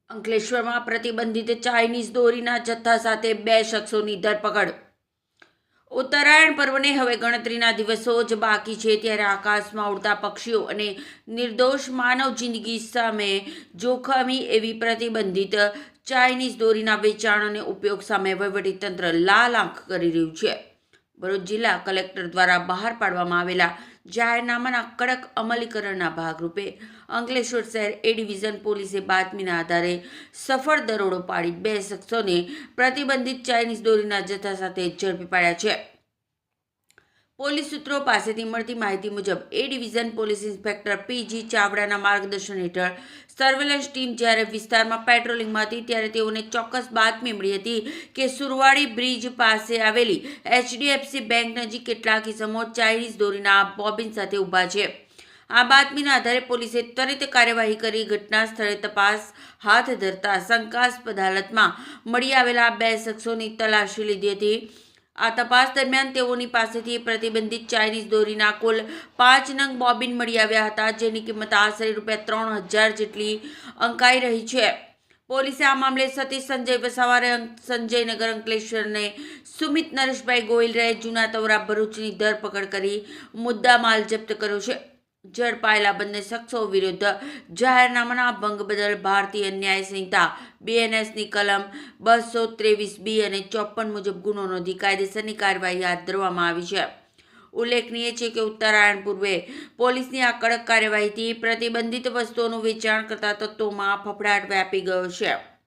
અંકલેશ્વરમાં પ્રતિબંધિત ચાઇનીઝ દોરીના જથ્થા સાથે 2 શખ્સોની ધરપકડ. ઉત્તરાયણ પર્વને હવે ગણતરીના દિવસો જ બાકી છે ત્યારે આકાશમાં ઉડતા પક્ષીઓ અને નિર્દોષ માનવ જિંદગી સામે જોખમી એવી પ્રતિબંધિત ચાઇનીઝ દોરીના વેચાણ અને ઉપયોગ સામે વહીવટીતંત્ર લાલ આંખ કરી રહ્યું છે. ભરૂચ જિલ્લા કલેક્ટર દ્વારા બહાર પાડવામાં આવેલા જાહેરનામાના કડક અમલીકરણના ભાગરૂપે અંકલેશ્વર શહેર એ ડિવિઝન પોલીસે બાતમીના આધારે સફળ દરોડો પાડી 2 શખ્સોને પ્રતિબંધિત ચાઇનીઝ દોરીના જથ્થા સાથે ઝડપી પાડ્યા છે. પોલીસ સૂત્રો પાસેથી મળતી માહિતી મુજબ A division police inspector PG ચાવડાના માર્ગદર્શન હેઠળ સર્વેલન્સ ટીમ જ્યારે વિસ્તારમાં પેટ્રોલિંગમાં હતી ત્યારે તેઓને ચોક્કસ બાતમી મળી હતી કે સુરવાડી બ્રિજ પાસે આવેલી HDFC બેંક નજીક કેટલાક ઇસમો ચાઇનીઝ દોરીના બોબિન સાથે ઊભા છે. આ બાતમીના આધારે પોલીસે ત્વરિત કાર્યવાહી કરી ઘટના સ્થળે તપાસ હાથ ધરતા શંકાસ્પદ હાલતમાં મળી આવેલા 2 શખ્સોની તલાશી લીધી હતી. આ તપાસ દરમિયાન તેઓની પાસેથી પ્રતિબંધિત ચાઇનીઝ દોરીના કુલ 5 નંગ બોબિન મળી આવ્યા હતા, જેની કિંમત આશરે ₹3000 જેટલી અંકાઈ રહી છે. પોલીસે આ મામલે સતીશ સંજય વસાવારે સંજયનગર અંકલેશ્વરને સુમિત નરેશભાઈ ગોહિલ રહે જૂના તવરા ભરૂચની ધરપકડ કરી મુદ્દામાલ જપ્ત કર્યો છે. ઝડપાયેલા બંને શખ્સો વિરુદ્ધ જાહેરનામાના ભંગ બદલ ભારતીય ન્યાય સંહિતા BNSની કલમ 223B અને 54 મુજબ ગુનો નોંધી કાયદેસરની કાર્યવાહી હાથ ધરવામાં આવી છે. ઉલ્લેખનીય છે કે ઉત્તરાયણ પૂર્વે પોલીસની આ કડક કાર્યવાહીથી પ્રતિબંધિત વસ્તુઓનું વેચાણ કરતા તત્વોમાં ફફડાટ વ્યાપી ગયો છે.